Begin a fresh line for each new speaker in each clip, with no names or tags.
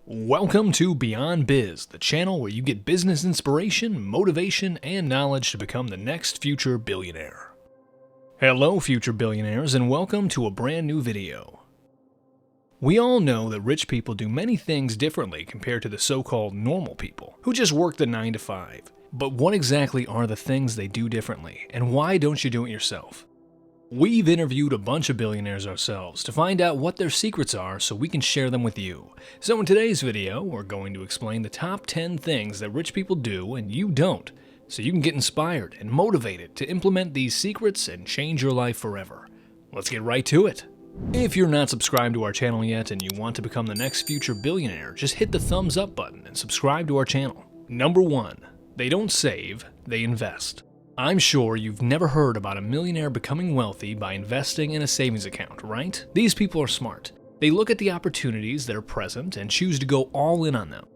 Welcome to Beyond Biz, the channel where you get business inspiration, motivation, and knowledge to become the next future billionaire. Hello, future billionaires, and welcome to a brand new video. We all know that rich people do many things differently compared to the so-called normal people, who just work the 9 to 5. But what exactly are the things they do differently, and why don't you do it yourself? We've interviewed a bunch of billionaires ourselves to find out what their secrets are so we can share them with you. So in today's video, we're going to explain the top 10 things that rich people do and you don't, so you can get inspired and motivated to implement these secrets and change your life forever. Let's get right to it. If you're not subscribed to our channel yet and you want to become the next future billionaire, just hit the thumbs up button and subscribe to our channel. Number 1. They don't save, they invest. I'm sure you've never heard about a millionaire becoming wealthy by investing in a savings account, right? These people are smart. They look at the opportunities that are present and choose to go all in on them.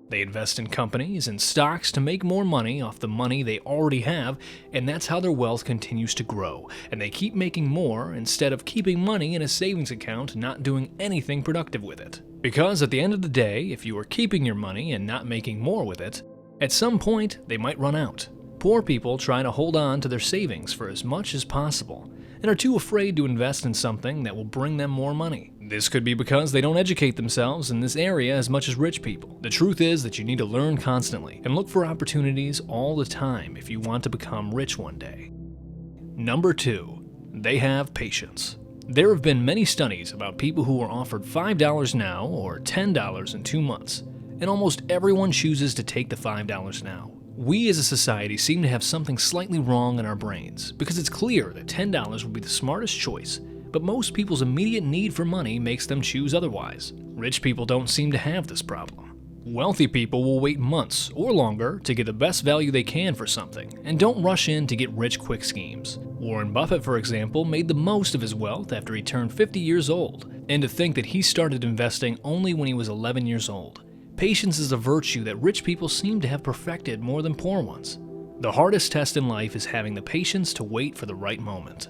They invest in companies and stocks to make more money off the money they already have, and that's how their wealth continues to grow, and they keep making more instead of keeping money in a savings account not doing anything productive with it. Because at the end of the day, if you are keeping your money and not making more with it, at some point they might run out. Poor people try to hold on to their savings for as much as possible and are too afraid to invest in something that will bring them more money. This could be because they don't educate themselves in this area as much as rich people. The truth is that you need to learn constantly and look for opportunities all the time if you want to become rich one day. Number 2. They have patience. There have been many studies about people who are offered $5 now or $10 in 2 months, and almost everyone chooses to take the $5 now. We as a society seem to have something slightly wrong in our brains, because it's clear that $10 would be the smartest choice, but most people's immediate need for money makes them choose otherwise. Rich people don't seem to have this problem. Wealthy people will wait months or longer to get the best value they can for something, and don't rush in to get rich quick schemes. Warren Buffett, for example, made the most of his wealth after he turned 50 years old, and to think that he started investing only when he was 11 years old. Patience is a virtue that rich people seem to have perfected more than poor ones. The hardest test in life is having the patience to wait for the right moment.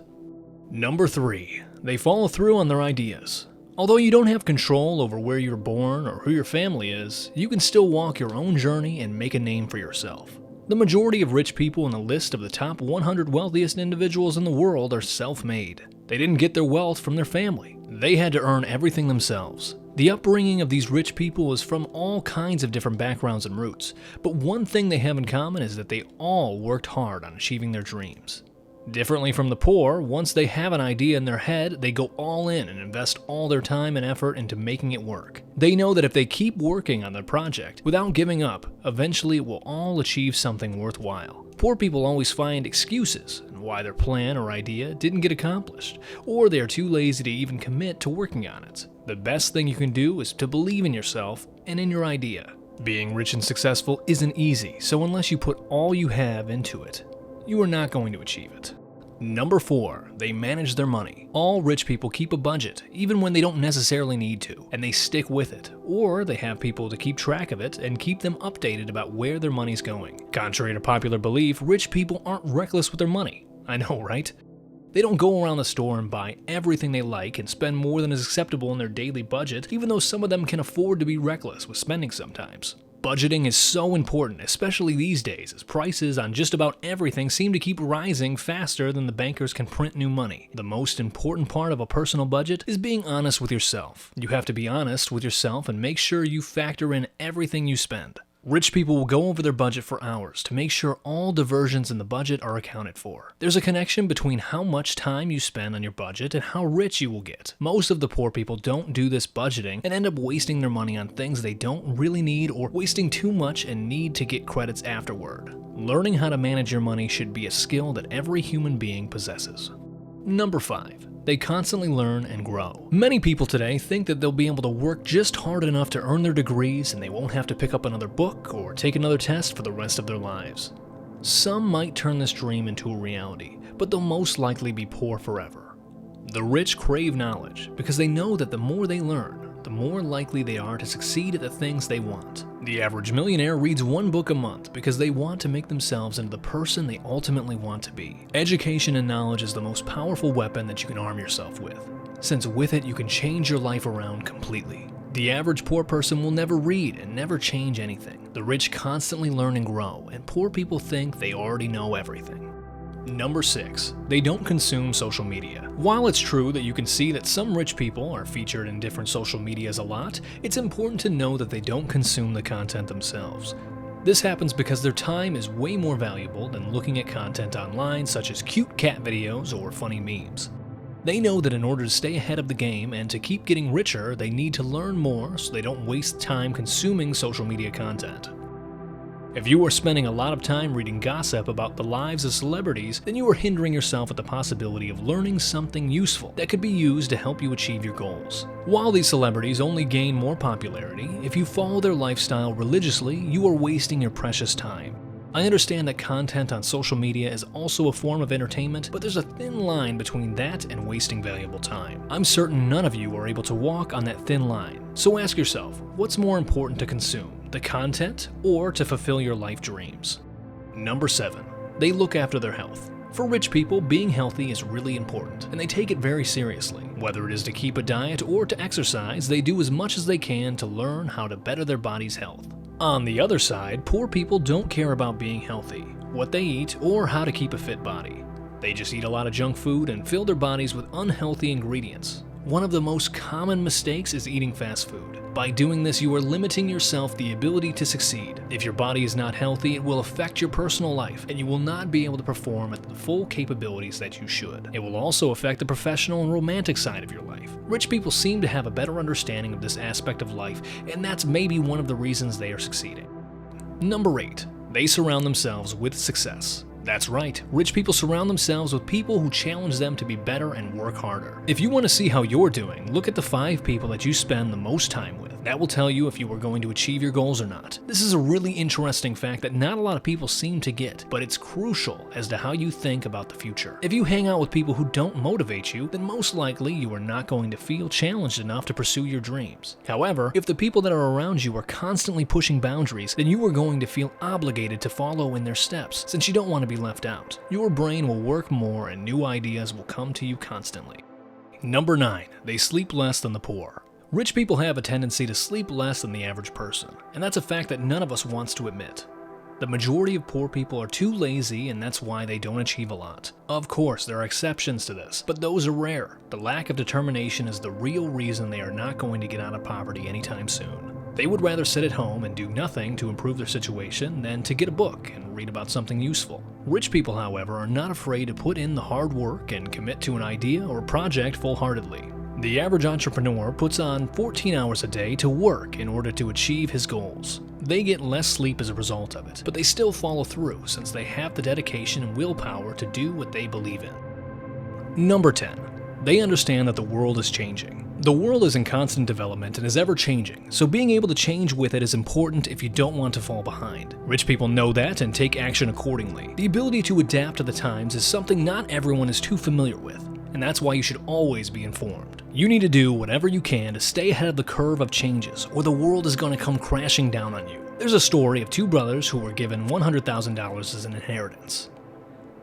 Number 3. They follow through on their ideas. Although you don't have control over where you're born or who your family is, you can still walk your own journey and make a name for yourself. The majority of rich people in the list of the top 100 wealthiest individuals in the world are self-made. They didn't get their wealth from their family. They had to earn everything themselves. The upbringing of these rich people is from all kinds of different backgrounds and roots, but one thing they have in common is that they all worked hard on achieving their dreams. Differently from the poor, once they have an idea in their head, they go all in and invest all their time and effort into making it work. They know that if they keep working on their project without giving up, eventually it will all achieve something worthwhile. Poor people always find excuses on why their plan or idea didn't get accomplished, or they are too lazy to even commit to working on it. The best thing you can do is to believe in yourself and in your idea. Being rich and successful isn't easy, so unless you put all you have into it, you are not going to achieve it. Number 4. They manage their money. All rich people keep a budget, even when they don't necessarily need to, and they stick with it, or they have people to keep track of it and keep them updated about where their money's going. Contrary to popular belief, rich people aren't reckless with their money. I know, right? They don't go around the store and buy everything they like and spend more than is acceptable in their daily budget, even though some of them can afford to be reckless with spending sometimes. Budgeting is so important, especially these days, as prices on just about everything seem to keep rising faster than the bankers can print new money. The most important part of a personal budget is being honest with yourself. You have to be honest with yourself and make sure you factor in everything you spend. Rich people will go over their budget for hours to make sure all diversions in the budget are accounted for. There's a connection between how much time you spend on your budget and how rich you will get. Most of the poor people don't do this budgeting and end up wasting their money on things they don't really need or wasting too much and need to get credits afterward. Learning how to manage your money should be a skill that every human being possesses. Number 5. They constantly learn and grow. Many people today think that they'll be able to work just hard enough to earn their degrees and they won't have to pick up another book or take another test for the rest of their lives. Some might turn this dream into a reality, but they'll most likely be poor forever. The rich crave knowledge because they know that the more they learn, the more likely they are to succeed at the things they want. The average millionaire reads 1 book a month because they want to make themselves into the person they ultimately want to be. Education and knowledge is the most powerful weapon that you can arm yourself with, since with it you can change your life around completely. The average poor person will never read and never change anything. The rich constantly learn and grow, and poor people think they already know everything. Number 6. They don't consume social media. While it's true that you can see that some rich people are featured in different social medias a lot, it's important to know that they don't consume the content themselves. This happens because their time is way more valuable than looking at content online such as cute cat videos or funny memes. They know that in order to stay ahead of the game and to keep getting richer, they need to learn more so they don't waste time consuming social media content. If you are spending a lot of time reading gossip about the lives of celebrities, then you are hindering yourself at the possibility of learning something useful that could be used to help you achieve your goals. While these celebrities only gain more popularity, if you follow their lifestyle religiously, you are wasting your precious time. I understand that content on social media is also a form of entertainment, but there's a thin line between that and wasting valuable time. I'm certain none of you are able to walk on that thin line. So ask yourself, what's more important to consume, the content or to fulfill your life dreams? Number 7. They look after their health. For rich people, being healthy is really important, and they take it very seriously. Whether it is to keep a diet or to exercise, they do as much as they can to learn how to better their body's health. On the other side, poor people don't care about being healthy, what they eat, or how to keep a fit body. They just eat a lot of junk food and fill their bodies with unhealthy ingredients. One of the most common mistakes is eating fast food. By doing this, you are limiting yourself the ability to succeed. If your body is not healthy, it will affect your personal life, and you will not be able to perform at the full capabilities that you should. It will also affect the professional and romantic side of your life. Rich people seem to have a better understanding of this aspect of life, and that's maybe one of the reasons they are succeeding. Number 8. They surround themselves with success. That's right, rich people surround themselves with people who challenge them to be better and work harder. If you want to see how you're doing, look at the 5 people that you spend the most time with. That will tell you if you are going to achieve your goals or not. This is a really interesting fact that not a lot of people seem to get, but it's crucial as to how you think about the future. If you hang out with people who don't motivate you, then most likely you are not going to feel challenged enough to pursue your dreams. However, if the people that are around you are constantly pushing boundaries, then you are going to feel obligated to follow in their steps, since you don't want to be left out. Your brain will work more and new ideas will come to you constantly. Number 9. They sleep less than the poor. Rich people have a tendency to sleep less than the average person, and that's a fact that none of us wants to admit. The majority of poor people are too lazy, and that's why they don't achieve a lot. Of course, there are exceptions to this, but those are rare. The lack of determination is the real reason they are not going to get out of poverty anytime soon. They would rather sit at home and do nothing to improve their situation than to get a book and read about something useful. Rich people, however, are not afraid to put in the hard work and commit to an idea or project full-heartedly. The average entrepreneur puts on 14 hours a day to work in order to achieve his goals. They get less sleep as a result of it, but they still follow through since they have the dedication and willpower to do what they believe in. Number 10. They understand that the world is changing. The world is in constant development and is ever changing, so being able to change with it is important if you don't want to fall behind. Rich people know that and take action accordingly. The ability to adapt to the times is something not everyone is too familiar with, and that's why you should always be informed. You need to do whatever you can to stay ahead of the curve of changes, or the world is going to come crashing down on you. There's a story of 2 brothers who were given $100,000 as an inheritance.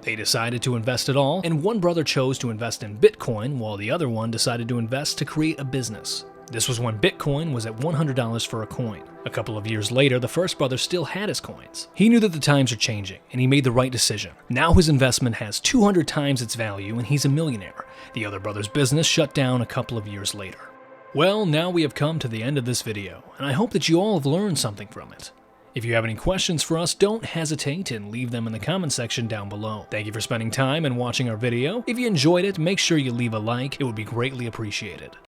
They decided to invest it all, and one brother chose to invest in Bitcoin while the other one decided to invest to create a business. This was when Bitcoin was at $100 for a coin. A couple of years later, the first brother still had his coins. He knew that the times are changing, and he made the right decision. Now his investment has 200 times its value, and he's a millionaire. The other brother's business shut down a couple of years later. Well, now we have come to the end of this video, and I hope that you all have learned something from it. If you have any questions for us, don't hesitate and leave them in the comment section down below. Thank you for spending time and watching our video. If you enjoyed it, make sure you leave a like. It would be greatly appreciated.